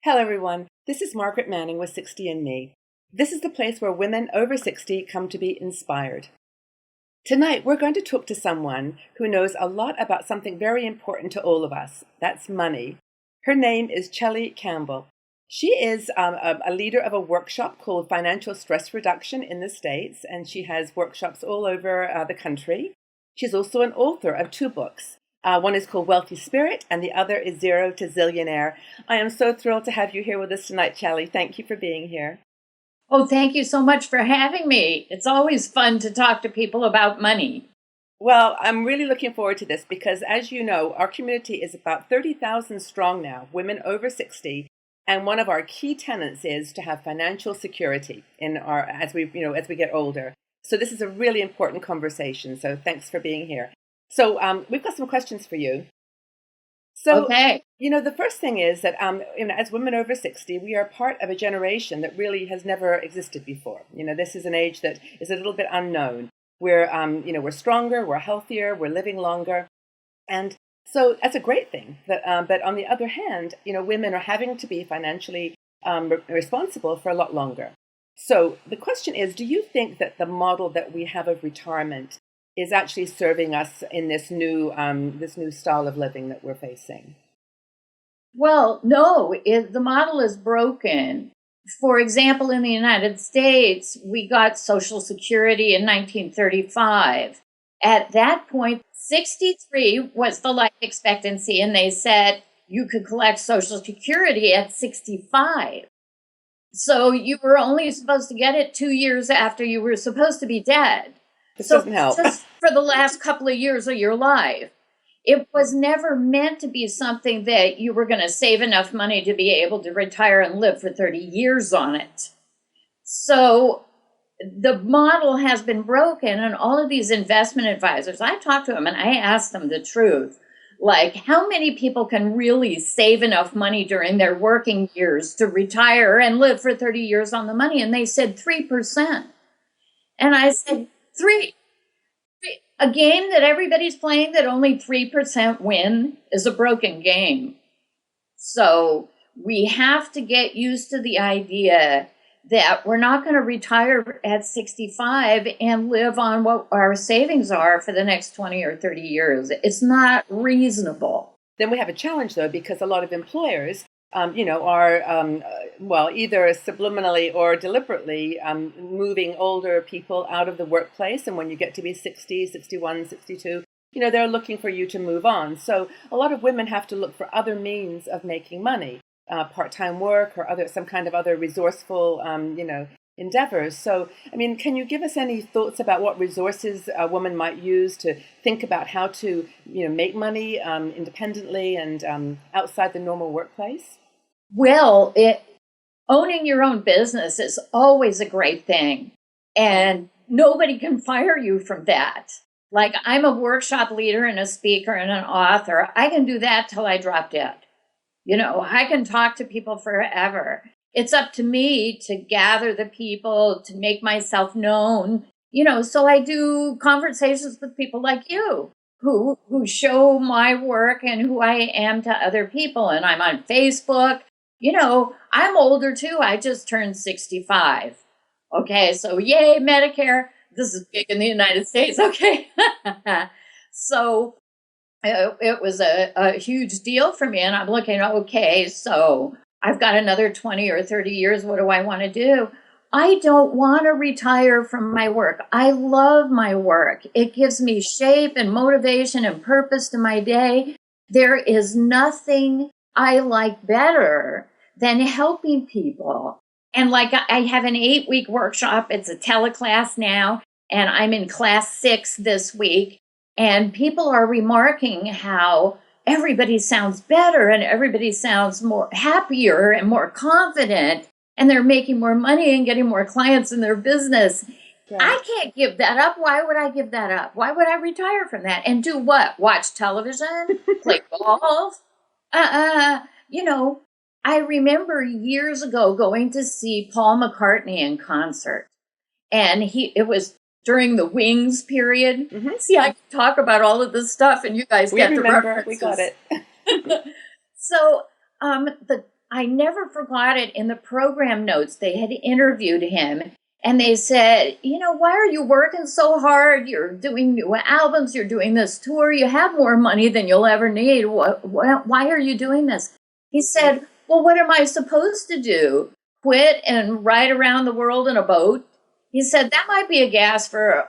Hello, everyone. This is Margaret Manning with 60 and Me. This is the place where women over 60 come to be inspired. Tonight, we're going to talk to someone who knows a lot about something very important to all of us. That's money. Her name is Chellie Campbell. She is a leader of a workshop called Financial Stress Reduction in the States, and she has workshops all over the country. She's also an author of 2 books. One is called Wealthy Spirit, and the other is Zero to Zillionaire. I am so thrilled to have you here with us tonight, Chellie. Thank you for being here. Oh, thank you so much for having me. It's always fun to talk to people about money. Well, I'm really looking forward to this because, as you know, our community is about 30,000 strong now, women over 60, and one of our key tenets is to have financial security as we get older. So this is a really important conversation. So thanks for being here. So we've got some questions for you. So, okay. The first thing is that, as women over 60, we are part of a generation that really has never existed before. This is an age that is a little bit unknown. We're stronger, we're healthier, we're living longer. And so that's a great thing. But on the other hand, women are having to be financially responsible for a lot longer. So the question is, do you think that the model that we have of retirement is actually serving us in this new style of living that we're facing? Well, no, the model is broken. For example, in the United States, we got Social Security in 1935. At that point, 63 was the life expectancy, and they said you could collect Social Security at 65. So you were only supposed to get it 2 years after you were supposed to be dead. This doesn't help. Just for the last couple of years of your life. It was never meant to be something that you were going to save enough money to be able to retire and live for 30 years on it. So the model has been broken, and all of these investment advisors, I talked to them and I asked them the truth. Like, how many people can really save enough money during their working years to retire and live for 30 years on the money? And they said 3%. And I said, a game that everybody's playing that only 3% win is a broken game. So we have to get used to the idea that we're not going to retire at 65 and live on what our savings are for the next 20 or 30 years. It's not reasonable. Then we have a challenge, though, because a lot of employers are either subliminally or deliberately moving older people out of the workplace. And when you get to be 60, 61, 62, they're looking for you to move on. So a lot of women have to look for other means of making money, part-time work or some kind of other resourceful, endeavors. So, can you give us any thoughts about what resources a woman might use to think about how to, make money independently and outside the normal workplace? Well, owning your own business is always a great thing, and nobody can fire you from that. Like, I'm a workshop leader and a speaker and an author. I can do that till I drop dead. I can talk to people forever. It's up to me to gather the people, to make myself known, so I do conversations with people like you who show my work and who I am to other people. And I'm on Facebook. I'm older too. I just turned 65. Okay, so yay, Medicare. This is big in the United States. Okay. So it was a huge deal for me. And I'm looking, okay, so I've got another 20 or 30 years. What do I want to do? I don't want to retire from my work. I love my work. It gives me shape and motivation and purpose to my day. There is nothing I like better than helping people. And like, I have an 8-week workshop. It's a teleclass now, and I'm in class 6 this week. And people are remarking how everybody sounds better and everybody sounds more happier and more confident, and they're making more money and getting more clients in their business. Right. I can't give that up. Why would I give that up? Why would I retire from that? And do what? Watch television? Play golf? I remember years ago going to see Paul McCartney in concert, and it was during the Wings period. Mm-hmm. See, I can talk about all of this stuff, and you guys get the references. We got it. So I never forgot it. In the program notes, they had interviewed him and they said, why are you working so hard? You're doing new albums. You're doing this tour. You have more money than you'll ever need. Why are you doing this? He said, well, what am I supposed to do? Quit and ride around the world in a boat? He said, that might be a gas for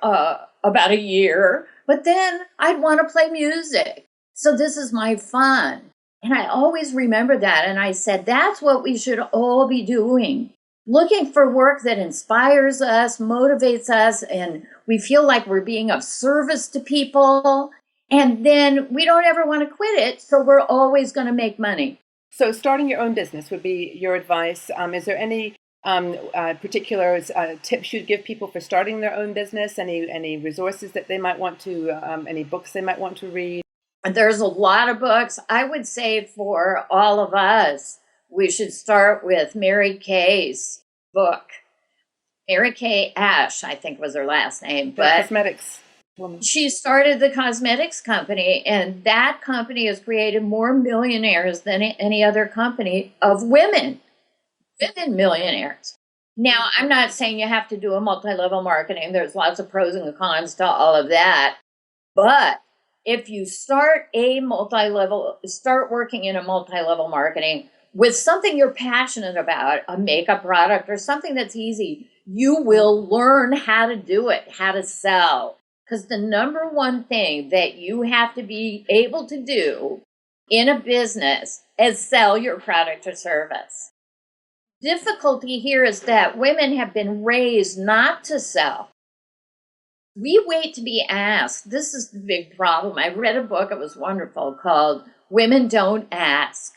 about a year, but then I'd want to play music. So this is my fun. And I always remember that. And I said, that's what we should all be doing. Looking for work that inspires us, motivates us, and we feel like we're being of service to people. And then we don't ever want to quit it. So we're always going to make money. So starting your own business would be your advice. Is there any particular tips you'd give people for starting their own business? Any resources that they might want to, any books they might want to read? There's a lot of books. I would say for all of us, we should start with Mary Kay's book. Mary Kay Ash, I think was her last name. But cosmetics woman. She started the cosmetics company, and that company has created more millionaires than any other company of women millionaires. Now, I'm not saying you have to do a multi-level marketing. There's lots of pros and cons to all of that. But if you start working in a multi-level marketing with something you're passionate about, a makeup product or something that's easy, you will learn how to do it, how to sell. Because the number one thing that you have to be able to do in a business is sell your product or service. Difficulty here is that women have been raised not to sell. We wait to be asked. This is the big problem. I read a book, it was wonderful, called Women Don't Ask.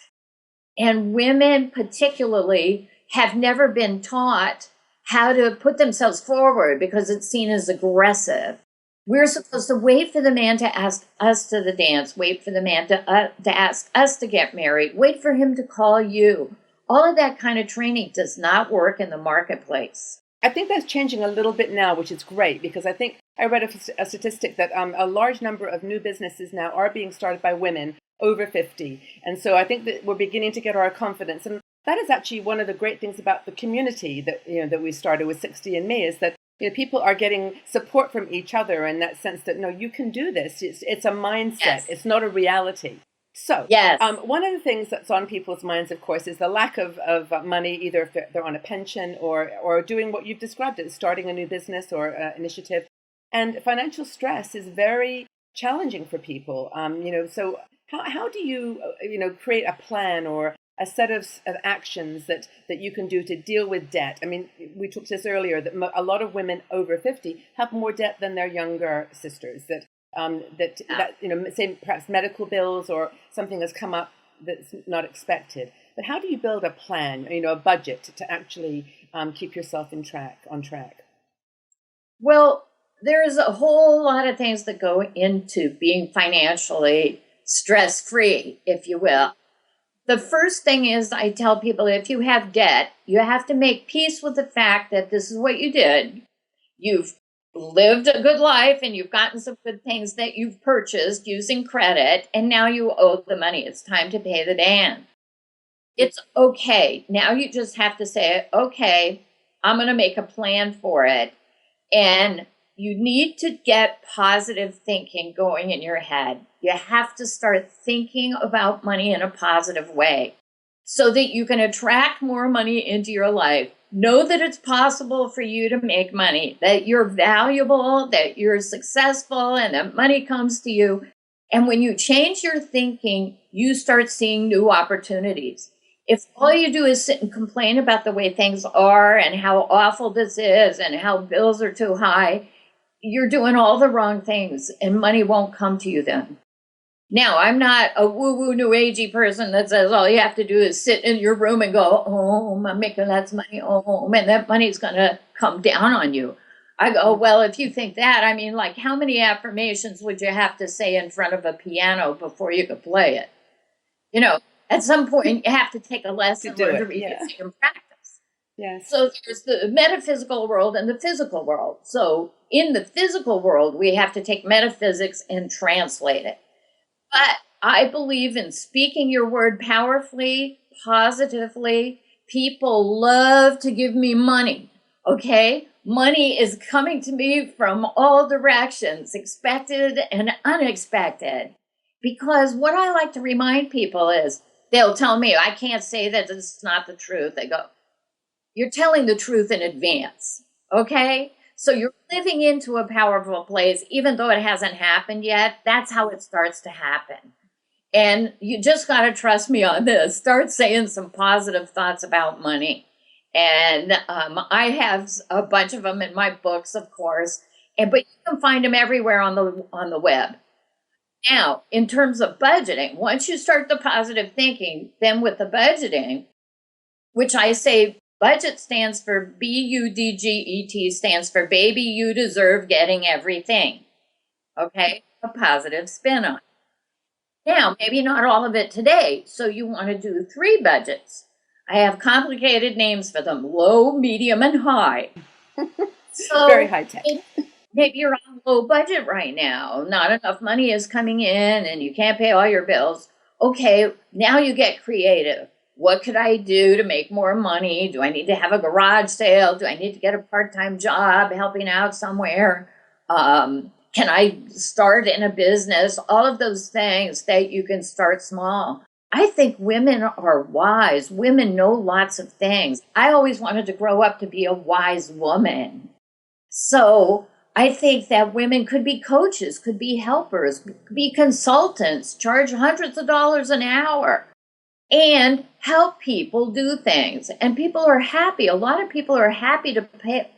And women particularly have never been taught how to put themselves forward because it's seen as aggressive. We're supposed to wait for the man to ask us to the dance, wait for the man to ask us to get married, wait for him to call you. All of that kind of training does not work in the marketplace. I think that's changing a little bit now, which is great, because I think I read a statistic that a large number of new businesses now are being started by women over 50. And so I think that we're beginning to get our confidence. And that is actually one of the great things about the community that we started with 60andMe, is that people are getting support from each other in that sense that, no, you can do this. It's a mindset. Yes. It's not a reality. So yes. One of the things that's on people's minds, of course, is the lack of money, either if they're on a pension or doing what you've described as starting a new business or initiative. And financial stress is very challenging for people. So how do you, create a plan or a set of actions that you can do to deal with debt? I mean, we talked this earlier, that a lot of women over 50 have more debt than their younger sisters, say perhaps medical bills or something has come up that's not expected. But how do you build a plan, a budget to actually keep yourself on track? Well, there's a whole lot of things that go into being financially stress-free, if you will. The first thing is, I tell people, if you have debt, you have to make peace with the fact that this is what you did. You've lived a good life and you've gotten some good things that you've purchased using credit, and now you owe the money. It's time to pay the man. It's okay. Now you just have to say, okay, I'm going to make a plan for it. And you need to get positive thinking going in your head. You have to start thinking about money in a positive way so that you can attract more money into your life. Know that it's possible for you to make money, that you're valuable, that you're successful, and that money comes to you. And when you change your thinking, you start seeing new opportunities. If all you do is sit and complain about the way things are and how awful this is and how bills are too high, you're doing all the wrong things and money won't come to you then. Now, I'm not a woo-woo new agey person that says all you have to do is sit in your room and go, oh, I'm making lots of money, oh, and that money's going to come down on you. I go, well, if you think that, I mean, like, how many affirmations would you have to say in front of a piano before you could play it? At some point, you have to take a lesson to revisit and practice. Yes. So there's the metaphysical world and the physical world. So in the physical world, we have to take metaphysics and translate it. But I believe in speaking your word powerfully, positively. People love to give me money, okay? Money is coming to me from all directions, expected and unexpected. Because what I like to remind people is, they'll tell me, I can't say that it's not the truth. They go, you're telling the truth in advance, okay? So you're living into a powerful place, even though it hasn't happened yet. That's how it starts to happen. And you just got to trust me on this. Start saying some positive thoughts about money. And I have a bunch of them in my books, of course, but you can find them everywhere on the web. Now, in terms of budgeting, once you start the positive thinking, then with the budgeting, which I say budget stands for BUDGET, stands for baby, you deserve getting everything. Okay, a positive spin on it. Now, maybe not all of it today, so you want to do 3 budgets. I have complicated names for them: low, medium, and high. So very high tech. Maybe you're on low budget right now. Not enough money is coming in and you can't pay all your bills. Okay, now you get creative. What could I do to make more money? Do I need to have a garage sale? Do I need to get a part-time job helping out somewhere? Can I start in a business? All of those things that you can start small. I think women are wise. Women know lots of things. I always wanted to grow up to be a wise woman. So I think that women could be coaches, could be helpers, could be consultants, charge hundreds of dollars an hour, and help people do things. And people are happy. A lot of people are happy to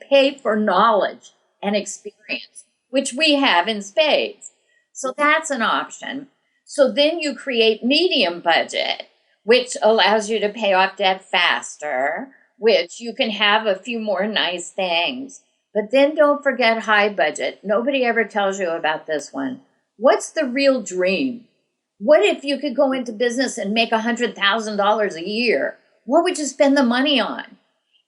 pay for knowledge and experience, which we have in spades. So that's an option. So then you create medium budget, which allows you to pay off debt faster, which you can have a few more nice things. But then don't forget high budget. Nobody ever tells you about this one. What's the real dream? What if you could go into business and make $100,000 a year? What would you spend the money on?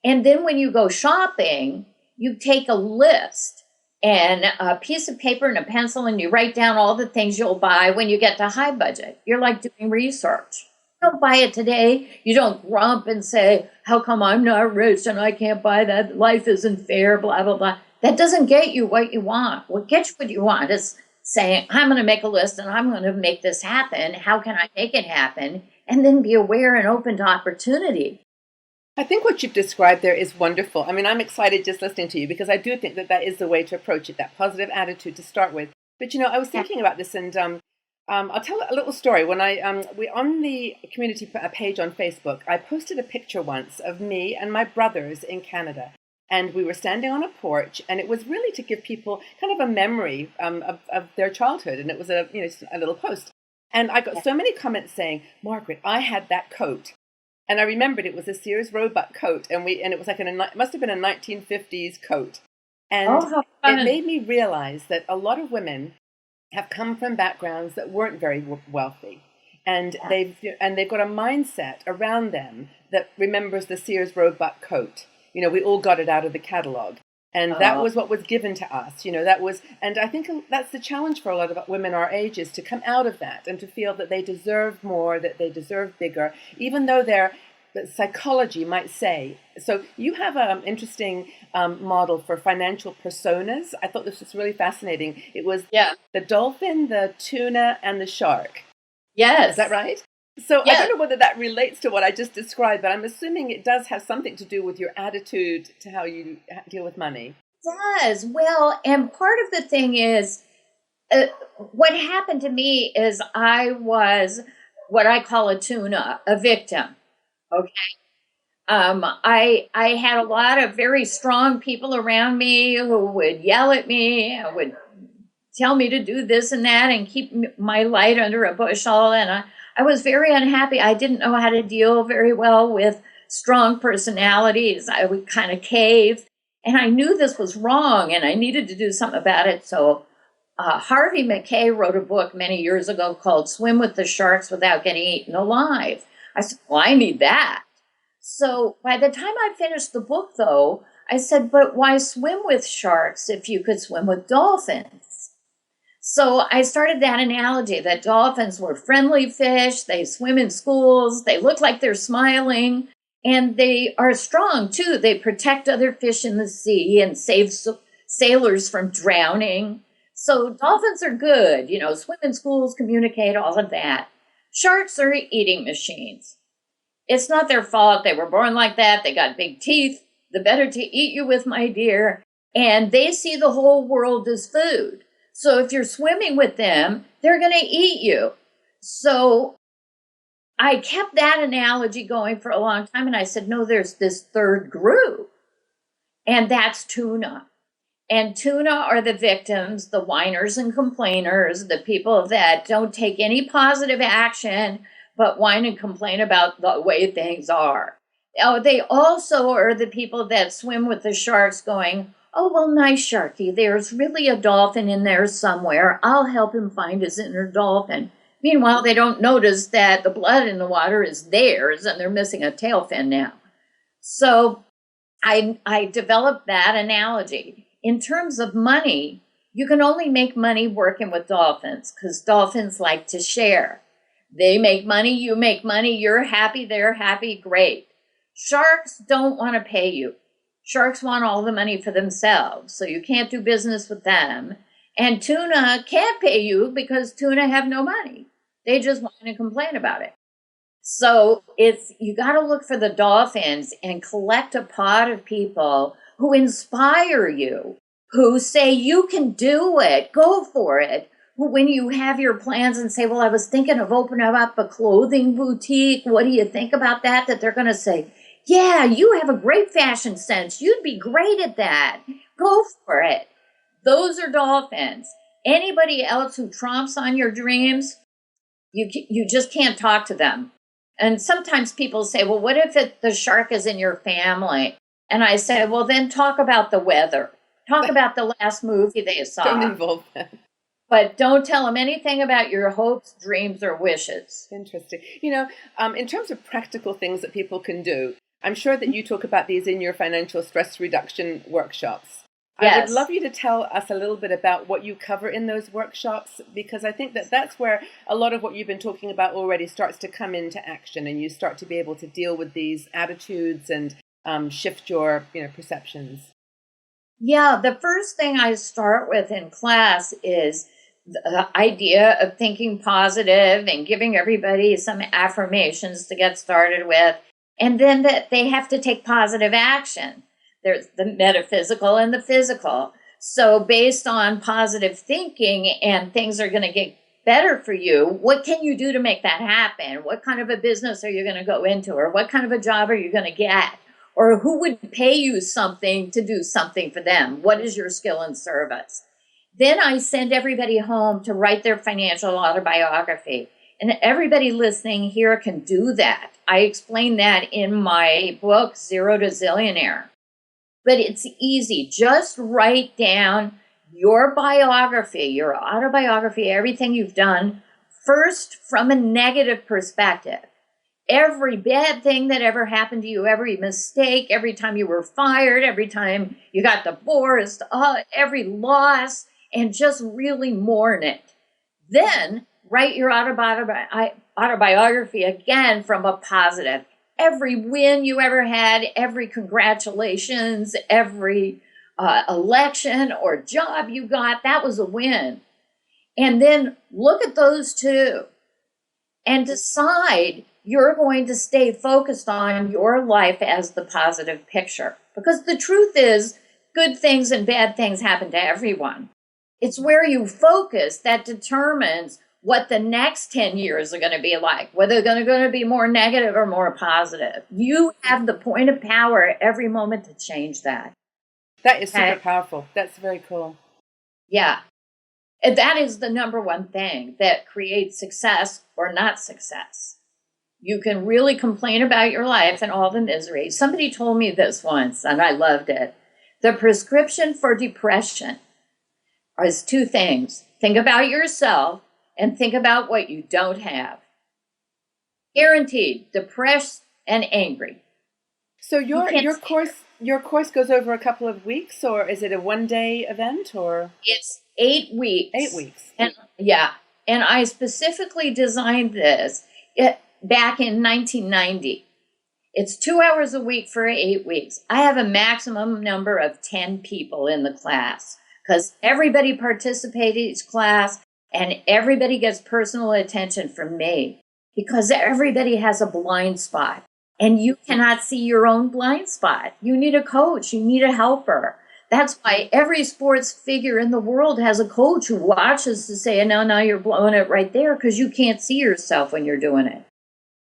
And then when you go shopping, you take a list and a piece of paper and a pencil and you write down all the things you'll buy when you get to high budget. You're like doing research. You don't buy it today. You don't grump and say, how come I'm not rich and I can't buy that? Life isn't fair, blah, blah, blah. That doesn't get you what you want. What gets you what you want is saying, I'm going to make a list and I'm going to make this happen. How can I make it happen? And then be aware and open to opportunity. I think what you've described there is wonderful. I mean, I'm excited just listening to you because I do think that that is the way to approach it, that positive attitude to start with. But, I was thinking about this and I'll tell a little story. When we on the community page on Facebook, I posted a picture once of me and my brothers in Canada. And we were standing on a porch, and it was really to give people kind of a memory of their childhood. And it was a little post. And I got so many comments saying, Margaret, I had that coat. And I remembered it was a Sears Roebuck coat, and it was like it must have been a 1950s coat. And it made me realize that a lot of women have come from backgrounds that weren't very wealthy. And they've got a mindset around them that remembers the Sears Roebuck coat. We all got it out of the catalog. And that was what was given to us. And I think that's the challenge for a lot of women our age, is to come out of that and to feel that they deserve more, that they deserve bigger, even though the psychology might say. So you have an interesting model for financial personas. I thought this was really fascinating. It was the dolphin, the tuna, and the shark. Yes. Is that right? So I don't know whether that relates to what I just described, but I'm assuming it does have something to do with your attitude to how you deal with money. It does. Well, and part of the thing is, what happened to me is I was what I call a tuna, a victim. Okay. I had a lot of very strong people around me who would yell at me, would tell me to do this and that and keep my light under a bushel. And I was very unhappy. I didn't know how to deal very well with strong personalities. I would kind of cave. And I knew this was wrong and I needed to do something about it. So Harvey Mackay wrote a book many years ago called Swim with the Sharks Without Getting Eaten Alive. I said, well, I need that. So by the time I finished the book, though, I said, but why swim with sharks if you could swim with dolphins? So I started that analogy that dolphins were friendly fish. They swim in schools. They look like they're smiling, and they are strong too. They protect other fish in the sea and save sailors from drowning. So dolphins are good, swim in schools, communicate, all of that. Sharks are eating machines. It's not their fault. They were born like that. They got big teeth. The better to eat you with, my dear. And they see the whole world as food. So if you're swimming with them, they're going to eat you. So I kept that analogy going for a long time. And I said, no, there's this third group. And that's tuna. And tuna are the victims, the whiners and complainers, the people that don't take any positive action, but whine and complain about the way things are. They also are the people that swim with the sharks going, oh, well, nice Sharky, there's really a dolphin in there somewhere. I'll help him find his inner dolphin. Meanwhile, they don't notice that the blood in the water is theirs and they're missing a tail fin now. So I developed that analogy. In terms of money, you can only make money working with dolphins because dolphins like to share. They make money, you make money, you're happy, they're happy, great. Sharks don't want to pay you. Sharks want all the money for themselves, so you can't do business with them. And tuna can't pay you because tuna have no money. They just want to complain about it. So you got to look for the dolphins and collect a pod of people who inspire you, who say you can do it, go for it. When you have your plans and say, well, I was thinking of opening up a clothing boutique. What do you think about that? That they're going to say, yeah, you have a great fashion sense. You'd be great at that. Go for it. Those are dolphins. Anybody else who tromps on your dreams, you just can't talk to them. And sometimes people say, well, what if the shark is in your family? And I say, well, then talk about the weather. Talk about the last movie they saw. Don't involve them. But don't tell them anything about your hopes, dreams, or wishes. Interesting. In terms of practical things that people can do, I'm sure that you talk about these in your financial stress reduction workshops. Yes. I would love you to tell us a little bit about what you cover in those workshops, because I think that that's where a lot of what you've been talking about already starts to come into action, and you start to be able to deal with these attitudes and shift your perceptions. Yeah, the first thing I start with in class is the idea of thinking positive and giving everybody some affirmations to get started with, and then that they have to take positive action. There's the metaphysical and the physical. So based on positive thinking and things are going to get better for you, what can you do to make that happen? What kind of a business are you going to go into? Or what kind of a job are you going to get? Or who would pay you something to do something for them? What is your skill and service? Then I send everybody home to write their financial autobiography. And everybody listening here can do that. I explain that in my book, Zero to Zillionaire. But it's easy. Just write down your biography, your autobiography, everything you've done, first from a negative perspective. Every bad thing that ever happened to you, every mistake, every time you were fired, every time you got divorced, every loss, and just really mourn it. Then write your autobiography again from a positive. Every win you ever had, every congratulations, every election or job you got, that was a win. And then look at those two and decide you're going to stay focused on your life as the positive picture. Because the truth is, good things and bad things happen to everyone. It's where you focus that determines what the next 10 years are going to be like, whether they're going to be more negative or more positive. You have the point of power every moment to change that. That is super powerful. That's very cool. Yeah. And that is the number one thing that creates success or not success. You can really complain about your life and all the misery. Somebody told me this once, and I loved it. The prescription for depression is two things. Think about yourself and think about what you don't have. Guaranteed, depressed and angry. So You can't your course goes over a couple of weeks, or is it a 1 day event, or It's 8 weeks. 8 weeks? And yeah, and I specifically designed this back in 1990. It's 2 hours a week for 8 weeks. I have a maximum number of 10 people in the class because everybody participates in each class and everybody gets personal attention from me because everybody has a blind spot and you cannot see your own blind spot. You need a coach, you need a helper. That's why every sports figure in the world has a coach who watches to say, no, you're blowing it right there because you can't see yourself when you're doing it.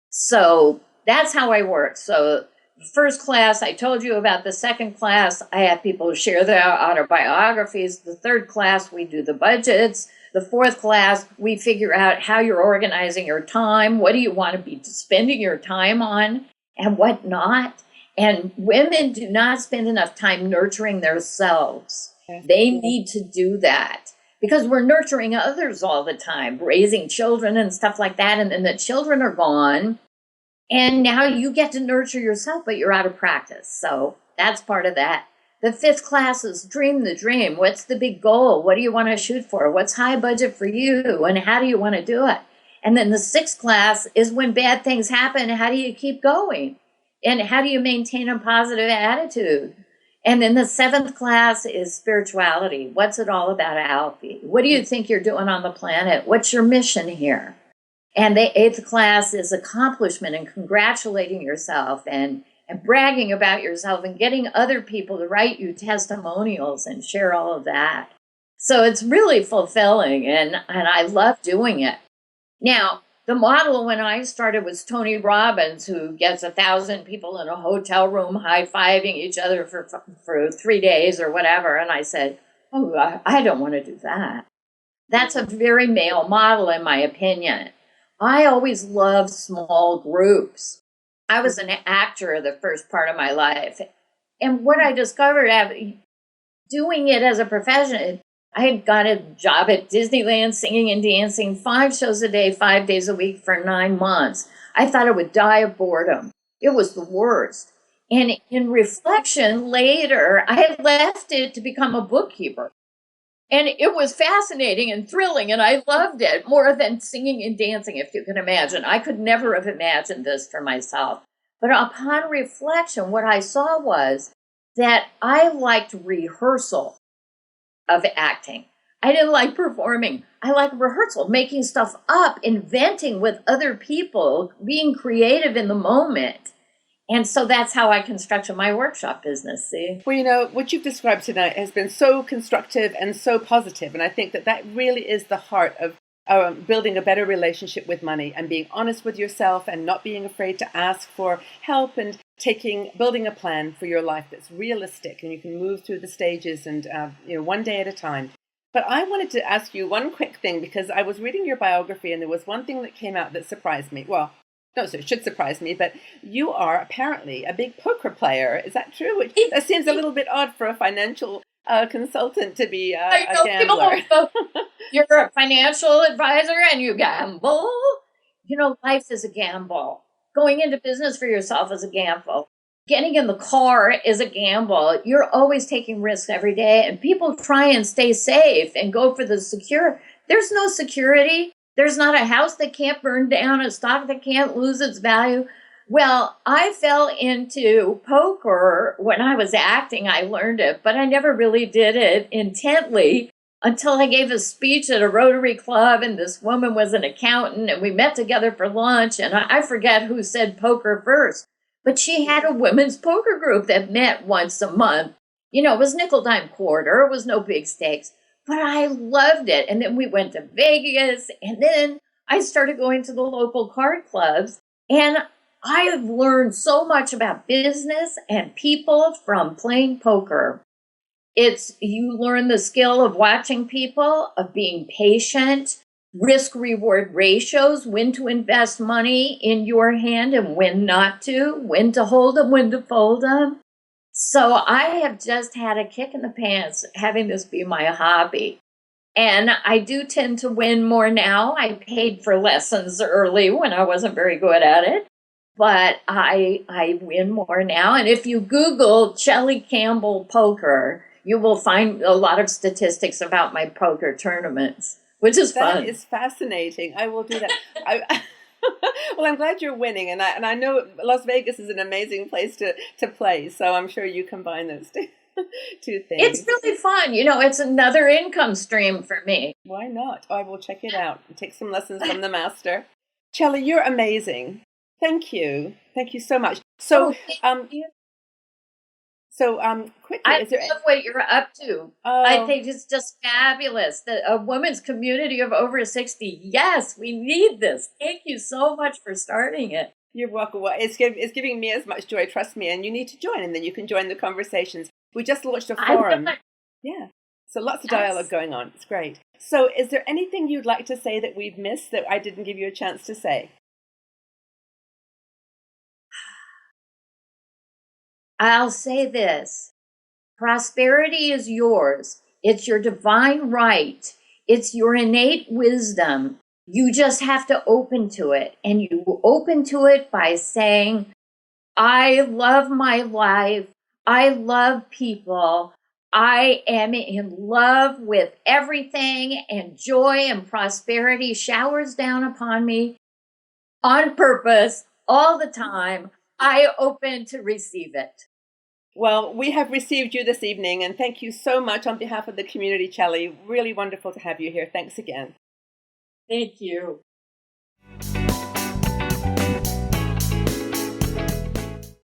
So that's how I work. So the first class, I told you about. The second class, I have people share their autobiographies. The third class, we do the budgets. The fourth class, we figure out how you're organizing your time. What do you want to be spending your time on and what not? And women do not spend enough time nurturing themselves. They need to do that because we're nurturing others all the time, raising children and stuff like that. And then the children are gone. And now you get to nurture yourself, but you're out of practice. So that's part of that. The fifth class is dream the dream. What's the big goal? What do you want to shoot for? What's high budget for you? And how do you want to do it? And then the sixth class is when bad things happen, how do you keep going? And how do you maintain a positive attitude? And then the seventh class is spirituality. What's it all about, Alfie? What do you think you're doing on the planet? What's your mission here? And the eighth class is accomplishment and congratulating yourself and bragging about yourself and getting other people to write you testimonials and share all of that. So it's really fulfilling, and I love doing it. Now, the model when I started was Tony Robbins, who gets 1,000 people in a hotel room high-fiving each other for 3 days or whatever. And I said, oh, I don't want to do that. That's a very male model, in my opinion. I always loved small groups. I was an actor the first part of my life. And what I discovered doing it as a profession, I had got a job at Disneyland singing and dancing 5 shows a day, 5 days a week for 9 months. I thought I would die of boredom. It was the worst. And in reflection later, I had left it to become a bookkeeper. And it was fascinating and thrilling, and I loved it more than singing and dancing, if you can imagine. I could never have imagined this for myself. But upon reflection, what I saw was that I liked rehearsal of acting. I didn't like performing. I liked rehearsal, making stuff up, inventing with other people, being creative in the moment. And so that's how I constructed my workshop business, see? Well, what you've described tonight has been so constructive and so positive. And I think that really is the heart of building a better relationship with money and being honest with yourself and not being afraid to ask for help and building a plan for your life that's realistic and you can move through the stages and, 1 day at a time. But I wanted to ask you one quick thing because I was reading your biography and there was one thing that came out that surprised me. Well, no, so it should surprise me, but you are apparently a big poker player. Is that true? That seems a little bit odd for a financial consultant to be a gambler. You're a financial advisor and you gamble. Life is a gamble. Going into business for yourself is a gamble. Getting in the car is a gamble. You're always taking risks every day, and people try and stay safe and go for the secure. There's no security. There's not a house that can't burn down, a stock that can't lose its value. Well, I fell into poker when I was acting. I learned it, but I never really did it intently until I gave a speech at a Rotary Club, and this woman was an accountant, and we met together for lunch, and I forget who said poker first, but she had a women's poker group that met once a month. It was nickel, dime, quarter. It was no big stakes. But I loved it. And then we went to Vegas. And then I started going to the local card clubs. And I have learned so much about business and people from playing poker. You learn the skill of watching people, of being patient, risk-reward ratios, when to invest money in your hand and when not to, when to hold them, when to fold them. So I have just had a kick in the pants having this be my hobby. And I do tend to win more now. I paid for lessons early when I wasn't very good at it. but I win more now. And if you Google Chellie Campbell poker, you will find a lot of statistics about my poker tournaments, which is fun. That is fascinating. I will do that. Well, I'm glad you're winning, and I know Las Vegas is an amazing place to play. So I'm sure you combine those two things. It's really fun. It's another income stream for me. Why not? I will check it out and take some lessons from the master. Chellie, you're amazing. Thank you. Thank you so much. So, quickly, I love what you're up to. I think it's just fabulous. A women's community of over 60. Yes, we need this. Thank you so much for starting it. You're welcome. Well, it's giving me as much joy. Trust me, and you need to join, and then you can join the conversations. We just launched a forum. Yeah. So lots of dialogue going on. It's great. So is there anything you'd like to say that we've missed that I didn't give you a chance to say? I'll say this. Prosperity is yours. It's your divine right. It's your innate wisdom. You just have to open to it. And you open to it by saying, I love my life. I love people. I am in love with everything, and joy and prosperity showers down upon me on purpose all the time. I open to receive it. Well, we have received you this evening, and thank you so much on behalf of the community, Chellie. Really wonderful to have you here. Thanks again. Thank you.